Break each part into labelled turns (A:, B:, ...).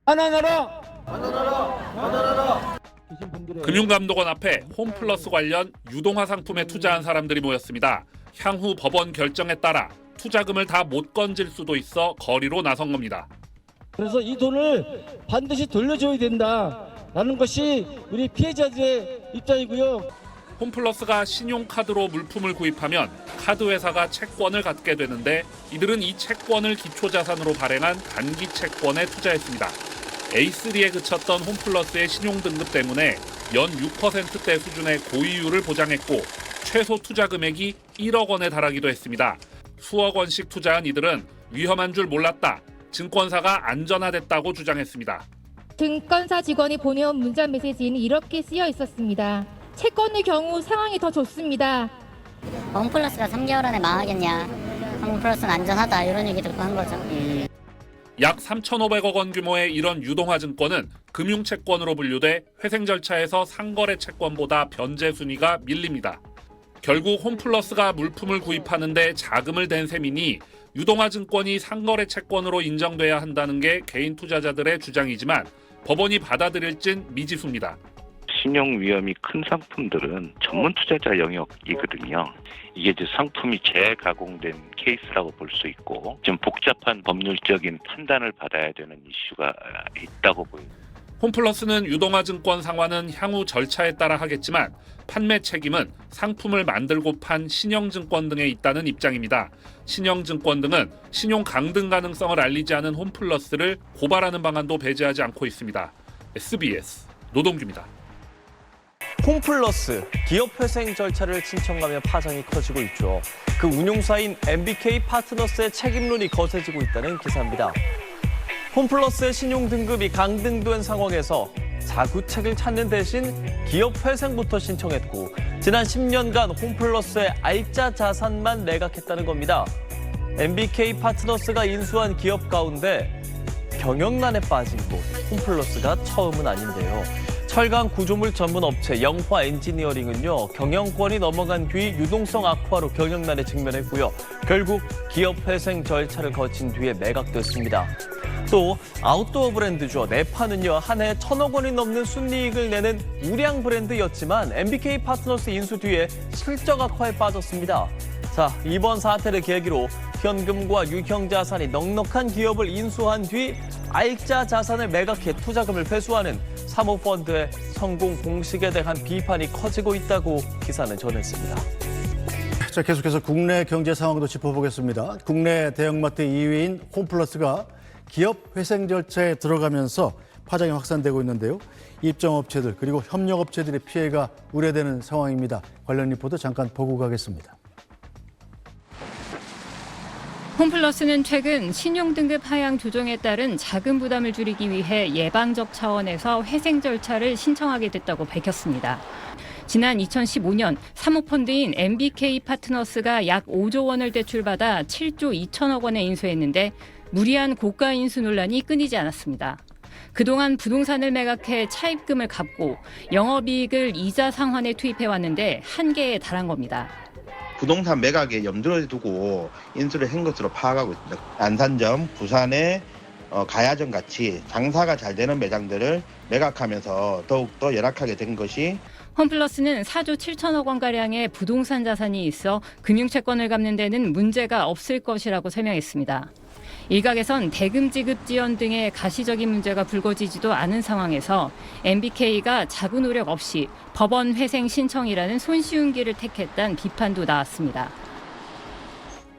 A: 반환하라!
B: 금융감독원 앞에 홈플러스 관련 유동화 상품에 투자한 사람들이 모였습니다. 향후 법원 결정에 따라 투자금을 다 못 건질 수도 있어 거리로 나선 겁니다.
A: 그래서 이 돈을 반드시 돌려줘야 된다라는 것이 우리 피해자들의 입장이고요.
B: 홈플러스가 신용카드로 물품을 구입하면 카드 회사가 채권을 갖게 되는데 이들은 이 채권을 기초자산으로 발행한 단기 채권에 투자했습니다. A3에 그쳤던 홈플러스의 신용등급 때문에 연 6%대 수준의 고이율을 보장했고 최소 투자 금액이 1억 원에 달하기도 했습니다. 수억 원씩 투자한 이들은 위험한 줄 몰랐다. 증권사가 안전화됐다고 주장했습니다.
C: 증권사 직원이 보내온 문자 메시지는 이렇게 쓰여 있었습니다. 채권의 경우 상황이 더 좋습니다.
D: 홈플러스가 3개월 안에 망하겠냐. 홈플러스는 안전하다 이런 얘기 듣고 한 거죠.
B: 약 3,500억 원 규모의 이런 유동화 증권은 금융채권으로 분류돼 회생 절차에서 상거래 채권보다 변제 순위가 밀립니다. 결국 홈플러스가 물품을 구입하는데 자금을 댄 셈이니 유동화 증권이 상거래 채권으로 인정돼야 한다는 게 개인 투자자들의 주장이지만 법원이 받아들일진 미지수입니다.
E: 신용 위험이 큰 상품들은 전문 투자자 영역이거든요. 이게 이제 상품이 재가공된 케이스라고 볼 수 있고 좀 복잡한 법률적인 판단을 받아야 되는 이슈가 있다고 보입니다.
B: 홈플러스는 유동화 증권 상환은 향후 절차에 따라 하겠지만 판매 책임은 상품을 만들고 판 신영증권 등에 있다는 입장입니다. 신영증권 등은 신용 강등 가능성을 알리지 않은 홈플러스를 고발하는 방안도 배제하지 않고 있습니다. SBS 노동규입니다.
F: 홈플러스 기업 회생 절차를 신청하며 파장이 커지고 있죠. 그 운용사인 MBK 파트너스의 책임론이 거세지고 있다는 기사입니다. 홈플러스의 신용 등급이 강등된 상황에서 자구책을 찾는 대신 기업 회생부터 신청했고 지난 10년간 홈플러스의 알짜 자산만 매각했다는 겁니다. MBK 파트너스가 인수한 기업 가운데 경영난에 빠진 곳 홈플러스가 처음은 아닌데요. 철강 구조물 전문 업체 영화 엔지니어링은요. 경영권이 넘어간 뒤 유동성 악화로 경영난에 직면했고요. 결국 기업 회생 절차를 거친 뒤에 매각됐습니다. 또 아웃도어 브랜드죠. 네파는요. 한 해 1,000억 원이 넘는 순이익을 내는 우량 브랜드였지만 MBK 파트너스 인수 뒤에 실적 악화에 빠졌습니다. 자, 이번 사태를 계기로 현금과 유형 자산이 넉넉한 기업을 인수한 뒤 알짜 자산을 매각해 투자금을 회수하는 사모펀드의 성공 공식에 대한 비판이 커지고 있다고 기사는 전했습니다.
G: 자, 계속해서 국내 경제 상황도 짚어보겠습니다. 국내 대형마트 2위인 홈플러스가 기업 회생 절차에 들어가면서 파장이 확산되고 있는데요. 입점업체들 그리고 협력업체들의 피해가 우려되는 상황입니다. 관련 리포트 잠깐 보고 가겠습니다.
H: 홈플러스는 최근 신용등급 하향 조정에 따른 자금 부담을 줄이기 위해 예방적 차원에서 회생 절차를 신청하게 됐다고 밝혔습니다. 지난 2015년 사모펀드인 MBK 파트너스가 약 5조 원을 대출받아 7조 2천억 원에 인수했는데 무리한 고가 인수 논란이 끊이지 않았습니다. 그동안 부동산을 매각해 차입금을 갚고 영업이익을 이자 상환에 투입해왔는데 한계에 달한 겁니다.
I: 부동산 매각에 염두를 두고 인수를 한 것으로 파악하고 있습니다. 안산점, 부산의 가야점 같이 장사가 잘 되는 매장들을 매각하면서 더욱더 열악하게 된 것이
H: 홈플러스는 4조 7천억 원가량의 부동산 자산이 있어 금융채권을 갚는 데는 문제가 없을 것이라고 설명했습니다. 일각에선 대금 지급 지연 등의 가시적인 문제가 불거지지도 않은 상황에서 MBK가 자구 노력 없이 법원 회생 신청이라는 손쉬운 길을 택했다는 비판도 나왔습니다.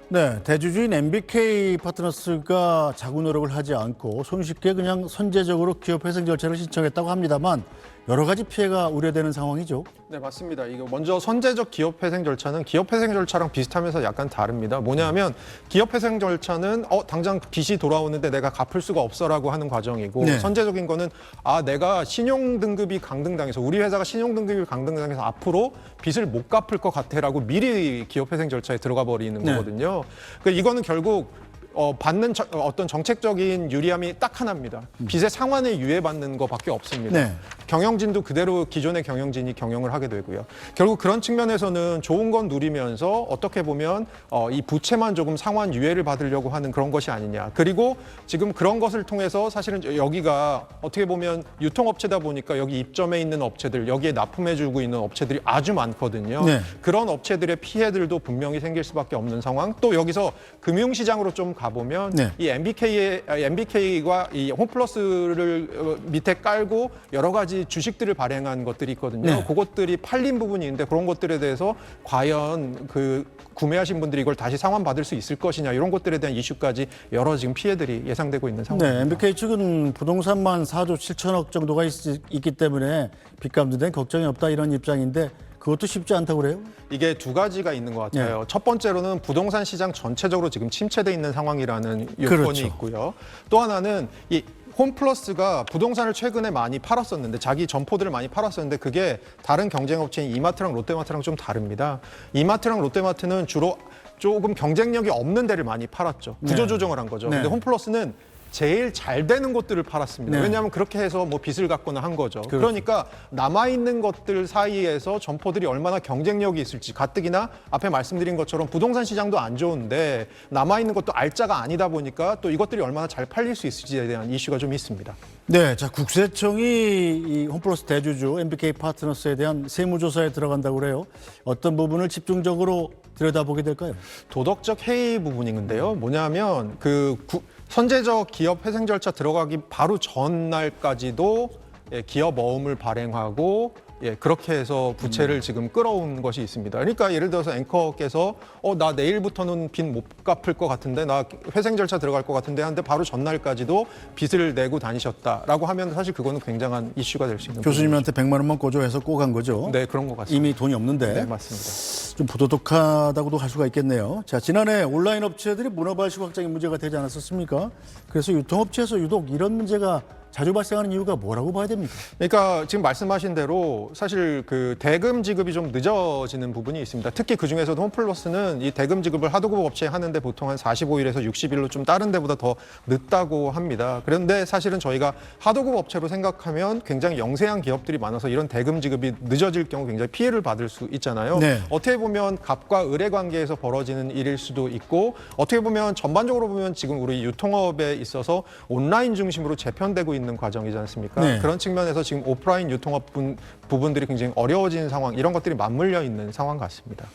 G: 네, 대주주인 MBK 파트너스가 자구 노력을 하지 않고 손쉽게 그냥 선제적으로 기업 회생 절차를 신청했다고 합니다만 여러 가지 피해가 우려되는 상황이죠.
J: 네, 맞습니다. 이거 먼저 선제적 기업 회생 절차는 기업 회생 절차랑 비슷하면서 약간 다릅니다. 뭐냐면 기업 회생 절차는 당장 빚이 돌아오는데 내가 갚을 수가 없어라고 하는 과정이고
G: 네.
J: 선제적인 거는 내가 신용 등급이 강등당해서 우리 회사가 신용 등급이 강등당해서 앞으로 빚을 못 갚을 것 같아라고 미리 기업 회생 절차에 들어가 버리는 거거든요. 그러니까 이거는 결국 받는 어떤 정책적인 유리함이 딱 하나입니다. 빚의 상환에 유예받는 것밖에 없습니다.
G: 네.
J: 경영진도 그대로 기존의 경영진이 경영을 하게 되고요. 결국 그런 측면에서는 좋은 건 누리면서 어떻게 보면 이 부채만 조금 상환 유예를 받으려고 하는 그런 것이 아니냐. 그리고 지금 그런 것을 통해서 사실은 여기가 어떻게 보면 유통업체다 보니까 여기 입점해 있는 업체들, 여기에 납품해주고 있는 업체들이 아주 많거든요.
G: 네.
J: 그런 업체들의 피해들도 분명히 생길 수밖에 없는 상황. 또 여기서 금융시장으로 좀 가보면
G: 네.
J: 이 MBK가 이 홈플러스를 밑에 깔고 여러 가지 주식들을 발행한 것들이 있거든요.
G: 네.
J: 그것들이 팔린 부분이 있는데 그런 것들에 대해서 과연 그 구매하신 분들이 이걸 다시 상환받을 수 있을 것이냐 이런 것들에 대한 이슈까지 여러 지금 피해들이 예상되고 있는 상황입니다.
G: 네, MBK 측은 부동산만 4조 7천억 정도가 있기 때문에 빚 감독에 걱정이 없다 이런 입장인데 그것도 쉽지 않다고 그래요?
J: 이게 두 가지가 있는 것 같아요.
G: 네.
J: 첫 번째로는 부동산 시장 전체적으로 지금 침체돼 있는 상황이라는 요건이
G: 그렇죠.
J: 있고요. 또 하나는 이 홈플러스가 부동산을 최근에 많이 팔았었는데 자기 점포들을 많이 팔았었는데 그게 다른 경쟁업체인 이마트랑 롯데마트랑 좀 다릅니다. 이마트랑 롯데마트는 주로 조금 경쟁력이 없는 데를 많이 팔았죠. 구조조정을 한 거죠.
G: 네.
J: 근데 홈플러스는 제일 잘 되는 곳들을 팔았습니다.
G: 네.
J: 왜냐하면 그렇게 해서 뭐 빚을 갖거나 한 거죠.
G: 그렇죠.
J: 그러니까 남아있는 것들 사이에서 점포들이 얼마나 경쟁력이 있을지 가뜩이나 앞에 말씀드린 것처럼 부동산 시장도 안 좋은데 남아있는 것도 알짜가 아니다 보니까 또 이것들이 얼마나 잘 팔릴 수 있을지에 대한 이슈가 좀 있습니다.
G: 네, 자 국세청이 이 홈플러스 대주주 MBK 파트너스에 대한 세무조사에 들어간다고 그래요. 어떤 부분을 집중적으로 들여다보게 될까요?
J: 도덕적 해이 부분인데요. 뭐냐면 선제적 기업 회생 절차 들어가기 바로 전날까지도 기업 어음을 발행하고 그렇게 해서 부채를 지금 끌어온 것이 있습니다. 그러니까 예를 들어서 앵커께서 나 내일부터는 빚 못 갚을 것 같은데 나 회생 절차 들어갈 것 같은데 하는데 바로 전날까지도 빚을 내고 다니셨다라고 하면 사실 그거는 굉장한 이슈가 될 수 있는
G: 교수님한테 100만 원만 꿔줘해서 꼭 한 거죠.
J: 네, 그런 것 같습니다.
G: 이미 돈이 없는데.
J: 네, 맞습니다.
G: 좀 부도덕하다고도 할 수가 있겠네요. 자, 지난해 온라인 업체들이 문어발식 확장이 문제가 되지 않았었습니까? 그래서 유통업체에서 유독 이런 문제가 자주 발생하는 이유가 뭐라고 봐야 됩니까?
J: 그러니까 지금 말씀하신 대로 사실 그 대금 지급이 좀 늦어지는 부분이 있습니다. 특히 그중에서도 홈플러스는 이 대금 지급을 하도급 업체에 하는데 보통 한 45일에서 60일로 좀 다른 데보다 더 늦다고 합니다. 그런데 사실은 저희가 하도급 업체로 생각하면 굉장히 영세한 기업들이 많아서 이런 대금 지급이 늦어질 경우 굉장히 피해를 받을 수 있잖아요.
G: 네.
J: 어떻게 보면 갑과 을의 관계에서 벌어지는 일일 수도 있고 어떻게 보면 전반적으로 보면 지금 우리 유통업에 있어서 온라인 중심으로 재편되고 있는 과정이지 않습니까?
G: 네.
J: 그런 측면에서 지금 오프라인 유통업 부분들이 굉장히 어려워지는 상황, 이런 것들이 맞물려 있는 상황 같습니다.